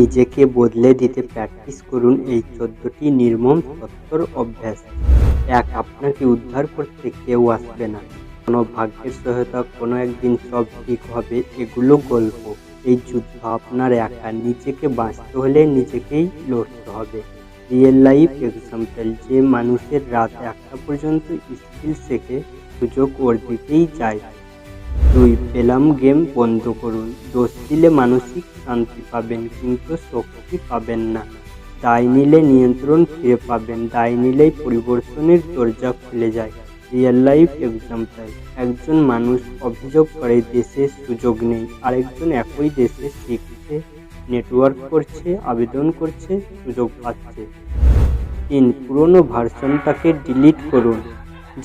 নিজেকে বদলে দিতে প্র্যাকটিস করুন এই ১৪টি নির্মম সত্যর অভ্যাস। ১. আপনাকে উদ্ধার করতে কেউ আসবে না। কোনো ভাগ্যের সহায়তা, কোনো একদিন সব ঠিক হবে, এগুলো গল্প। এই যুদ্ধ আপনার একা। নিজেকে বাঁচতে হলে নিজেকেই লড়তে হবে। রিয়েল লাইফ এক্সাম্পল, যে মানুষের রাত ১টা পর্যন্ত স্কিল শেখে, সুযোগ ওর দিকেই যায়। ২. পেলাম গেম বন্ধ করুন। দোষ দিলে মানসিক শান্তি পাবেন, কিন্তু শক্তি পাবেন না। দায় নিলে নিয়ন্ত্রণ ফিরে পাবেন, দায় নিলেই পরিবর্তনের দরজা খুলে যায়। রিয়েল লাইফ এক্সাম্পল, একজন মানুষ অভিযোগ করে দেশে সুযোগ নেই, আরেকজন একই দেশে শিখছে, নেটওয়ার্ক করছে, আবেদন করছে, সুযোগ পাচ্ছে। ৩. পুরনো ভার্সনটাকে ডিলিট করুন।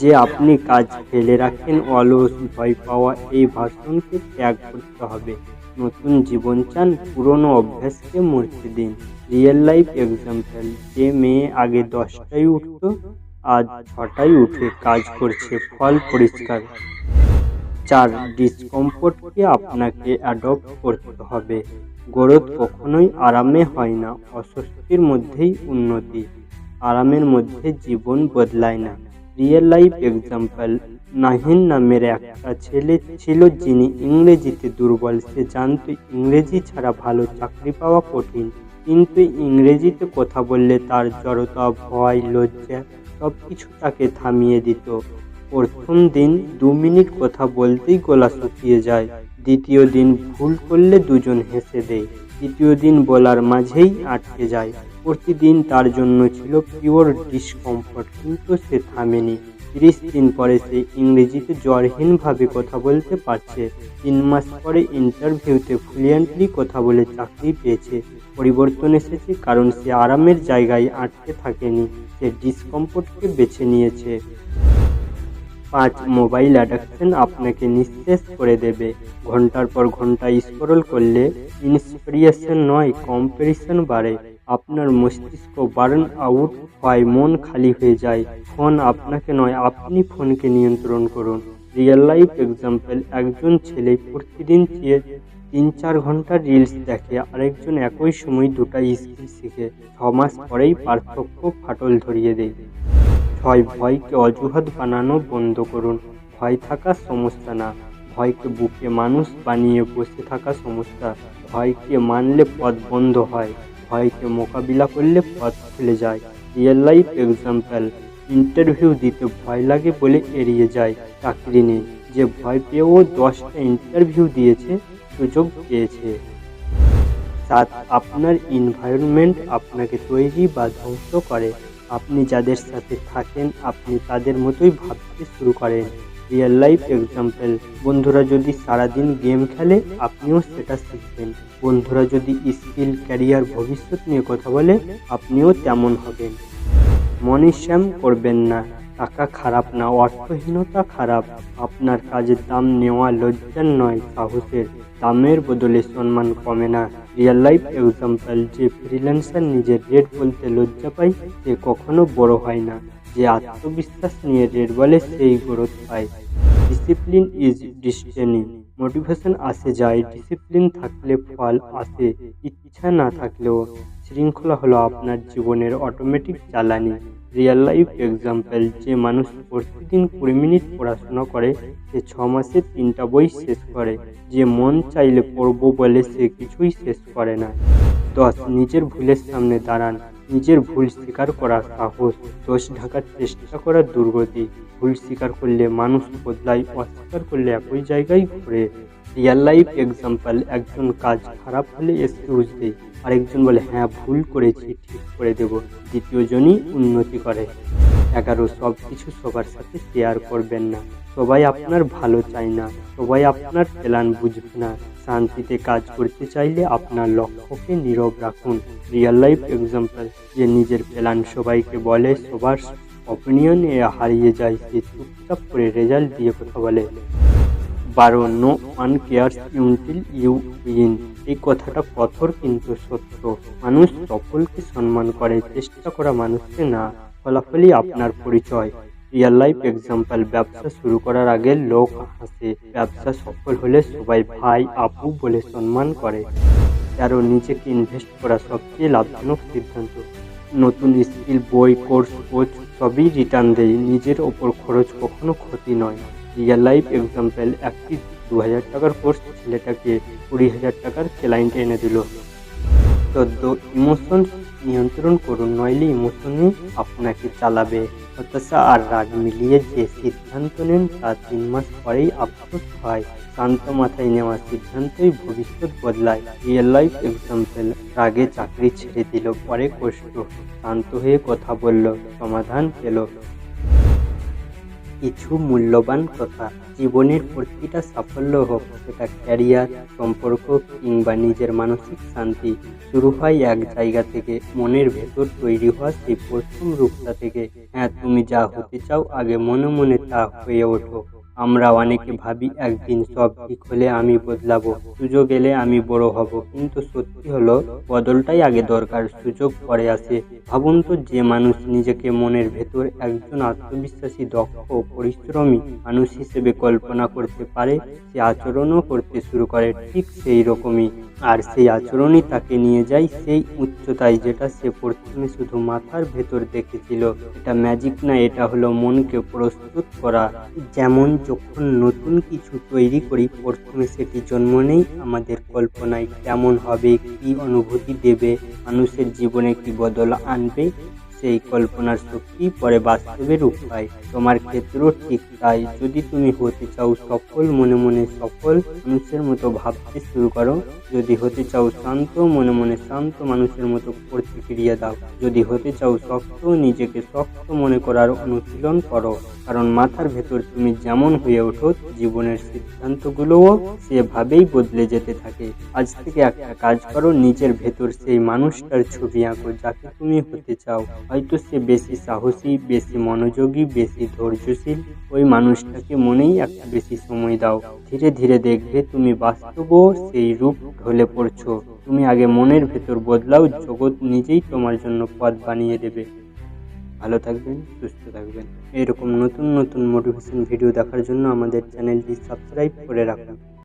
যে আপনি কাজ ফেলে রাখেন, অলস, ভয় পাওয়া, এই ভার্সনকে ত্যাগ করতে হবে। নতুন জীবন চান, পুরনো অভ্যাসকে মরতে দিন। রিয়েল লাইফ এক্সাম্পল, যে মেয়ে আগে 10টায় উঠত, আজ 6টায় উঠে কাজ করছে, ফল পরিষ্কার। ৪. ডিসকমফোর্টকে আপনাকে অ্যাডপ্ট করতে হবে। গ্রোথ কখনোই আরামে হয় না, অস্বস্তির মধ্যেই উন্নতি। আরামের মধ্যে জীবন বদলায় না। রিয়েল লাইফ এক্সাম্পল, নাহিন নামের একটা ছেলে ছিল যিনি ইংরেজিতে দুর্বল। সে জানত ইংরেজি ছাড়া ভালো চাকরি পাওয়া কঠিন, কিন্তু ইংরেজিতে কথা বললে তার জড়তা, ভয়, লজ্জা সবকিছু তাকে থামিয়ে দিত। প্রথম দিন 2 মিনিট কথা বলতেই গলা শুকিয়ে যায়। দ্বিতীয় দিন ভুল করলে দুজন হেসে দেয়। তৃতীয় দিন বলার মাঝেই আটকে যায়। প্রতিদিন তার জন্য ছিল পিওর ডিসকমফোর্ট, কিন্তু সে থামেনি। 30 দিন পরে সে ইংরেজিতে জ্বরহীনভাবে কথা বলতে পারছে। 3 মাস পরে ইন্টারভিউতে ফ্লুয়েন্টলি কথা বলে চাকরি পেয়েছে। পরিবর্তন এসেছে কারণ সে আরামের জায়গায় আটকে থাকেনি, সে ডিসকমফোর্টকে বেছে নিয়েছে। ৫. মোবাইল অ্যাডিকশন আপনাকে নিঃশেষ করে দেবে। ঘন্টার পর ঘন্টা স্ক্রল করলে ইন্সপিরেশন নয়, কম্প্যারিশন বাড়ে। আপনার মস্তিষ্ক বার্ন আউট হয়, মন খালি হয়ে যায়। ফোন আপনাকে নয়, আপনি ফোনকে নিয়ন্ত্রণ করুন। রিয়েল লাইফ এক্সাম্পল, একজন ছেলে প্রতিদিন 3-4 ঘন্টা রিলস দেখে, আরেকজন একই সময় 2টা স্কিল শিখে। 6 মাস পরেই পার্থক্য ফাটল ধরিয়ে দেয়। ৬. ভয়কে অজুহাত বানানো বন্ধ করুন। ভয় থাকা সমস্যা না, ভয়কে বুকে মানুষ বানিয়ে বসে থাকা সমস্যা। ভয়কে মানলে পথ বন্ধ হয়, ভয়কে মোকাবিলা করলে পথ খুলে যায়। রিয়েল লাইফ এক্সাম্পল, ইন্টারভিউ দিতে ভয় লাগে বলে এড়িয়ে যায়, চাকরি নেই। যে ভয় পেয়েও 10টা ইন্টারভিউ দিয়েছে, সুযোগ পেয়েছে। ৭. আপনার এনভায়রনমেন্ট আপনাকে তৈরি বা ধ্বংস করে। আপনি যাদের সাথে থাকেন, আপনি তাদের মতোই ভাবতে শুরু করেন। রিয়েল লাইফ এক্সাম্পল, বন্ধুরা যদি সারাদিন গেম খেলে, আপনিও সেটা শিখবেন। বন্ধুরা যদি স্কিল, ক্যারিয়ার, ভবিষ্যৎ নিয়ে কথা বলে, আপনিও তেমন হবেন। মানি স্ক্যাম করবেন না। টাকা খারাপ না, অর্থহীনতা খারাপ। আপনার কাজের দাম নেওয়া লজ্জার নয়, সাহসের। দামের বদলে সম্মান কমে না। রিয়েল লাইফ এক্সাম্পল, যে ফ্রিল্যান্সার নিজের রেট বলতে লজ্জা পায়, সে কখনো বড় হয় না। যে আত্মবিশ্বাস নিয়ে রেট বলে, সেই গ্রোথ পায়। Discipline is destiny. মোটিভেশন আসে যায়, ডিসিপ্লিন থাকলে ফল আসে। ইচ্ছা না থাকলেও শৃঙ্খলা হলো আপনার জীবনের অটোমেটিক জ্বালানি। রিয়েল লাইফ এক্সাম্পল, যে মানুষ প্রতিদিন 20 মিনিট পড়াশোনা করে, সে 6 মাসে 3টা বই শেষ করে। যে মন চাইলে পড়বো বলে, সে কিছুই শেষ করে না। 10. নিজের ভুলের সামনে দাঁড়ান। নিজের ভুল স্বীকার করা সাহস, দোষ ঢাকার চেষ্টা করা দুর্গতি। ভুল স্বীকার করলে মানুষ বদলায়, অস্বীকার করলে একই জায়গায় ঘুরে। রিয়েল লাইফ এক্সাম্পল, একজন কাজ খারাপ হলে এক্সকিউজ দেয়, আরেকজন বলে হ্যাঁ ভুল করেছি, ঠিক করে দেব। দ্বিতীয় জনই উন্নতি করে। 11. সব কিছু সবার সাথে শেয়ার করবেন না। সবাই আপনার ভালো চায় না, সবাই আপনার প্ল্যান বুঝবে না। শান্তিতে কাজ করতে চাইলে আপনার লক্ষ্যকে নীরব রাখুন। রিয়েল লাইফ এক্সাম্পল, যে নিজের প্ল্যান সবাইকে বলে, সবার অপিনিয়নে হারিয়ে যায়, সে চুপচাপ করে রেজাল্ট দিয়ে কথা বলে। 12. No one cares until you win. এই কথাটা কঠোর কিন্তু সত্য। মানুষ সফলকে সম্মান করে, চেষ্টা করা মানুষকে না। ফলাফলই আপনার পরিচয়। রিয়েল লাইফ এক্সাম্পল, ব্যবসা শুরু করার আগে লোক হাসে, ব্যবসা সফল হলে সবাই ভাই, আপু বলে সম্মান করে। 13 নিজেকে ইনভেস্ট করা সবচেয়ে লাভজনক সিদ্ধান্ত। নতুন স্কিল, বই, কোর্স, কোচ সবই রিটার্ন দেয়, নিজের ওপর খরচ কখনো ক্ষতি নয়। রিয়েল লাইফ এক্সাম্পল, একটি 2000 টাকার কোর্স ছেলেটাকে 20,000 টাকার ক্লায়েন্ট এনে দিল। 14 ইমোশন নিয়ন্ত্রণ করুন, নইলে ইমোশনই আপনাকে চালাবে। হতাশা আর রাগ মিলিয়ে যে সিদ্ধান্ত নেন তা 3 মাস পরেই আফসোস হয়। শান্ত মাথায় নেওয়া সিদ্ধান্তই ভবিষ্যৎ বদলায়। রিয়েল লাইফ এক্সাম্পল, রাগে চাকরি ছেড়ে দিল, পরে কষ্ট, শান্ত হয়ে কথা বলল, সমাধান পেল। কিছু মূল্যবান কথা, জীবনের প্রতিটা সাফল্য হোক সেটা ক্যারিয়ার, সম্পর্ক কিংবা নিজের মানসিক শান্তি, শুরু হয় এক জায়গা থেকে, মনের ভেতর তৈরি হওয়া সেই প্রথম রূপটা থেকে। হ্যাঁ, তুমি যা হতে চাও আগে মনে মনে তা হয়ে ওঠো। আমরা অনেকে ভাবি একদিন সব ঠিক হলে আমি বদলাবো, সুযোগ এলে আমি বড় হব, কিন্তু সত্যি হলো বদলটাই আগে দরকার, সুযোগ পরে আসে। ভাবুন তো, যে মানুষ নিজেকে মনের ভেতর একজন আত্মবিশ্বাসী, দক্ষ ও পরিশ্রমী মানুষ হিসেবে কল্পনা করতে পারে, সে আচরণও করতে শুরু করে ঠিক সেই রকমই। আর সেই আচরণই তাকে নিয়ে যায় সেই উচ্চতায় যেটা সে প্রথমে শুধু মাথার ভেতর দেখেছিল। এটা ম্যাজিক না, এটা হলো মনকে প্রস্তুত করা। যেমন যখন নতুন কিছু তৈরি করি, প্রথমে সেটি জন্ম নেই আমাদের কল্পনায়, কেমন হবে, কি অনুভূতি দেবে, মানুষের জীবনে কি বদল আনবে, সেই কল্পনার শক্তি পরে বাস্তবে রূপ পায়। তোমার ক্ষেত্রেও ঠিক তাই। যদি তুমি হতে চাও সফল, মনে মনে সফল মানুষের মতো ভাবতে শুরু করো। যদি হতে চাও শান্ত, মনে মনে শান্ত মানুষের মতো প্রতিক্রিয়া দাও। যদি হতে চাও শক্ত, নিজেকে শক্ত মনে করার অনুশীলন করো। কারণ মাথার ভেতর তুমি যেমন হয়ে ওঠো, জীবনের সিদ্ধান্তগুলোও সেভাবেই বদলে যেতে থাকে। আজ থেকে একটা কাজ করো, নিজের ভেতর সেই মানুষটার ছবি আঁকো যাকে তুমি হতে চাও। হয়তো সে বেশি সাহসী, বেশি মনোযোগী, বেশি ধৈর্যশীল। ওই মানুষটাকে মনেই একটু বেশি সময় দাও। ধীরে ধীরে দেখবে তুমি বাস্তবও সেই রূপ ঢলে পড়ছো। তুমি আগে মনের ভেতর বদলাও, জগৎ নিজেই তোমার জন্য পথ বানিয়ে দেবে। ভালো থাকবেন, সুস্থ থাকবেন। এরকম নতুন নতুন মোটিভেশন ভিডিও দেখার জন্য আমাদের চ্যানেলটি সাবস্ক্রাইব করে রাখুন।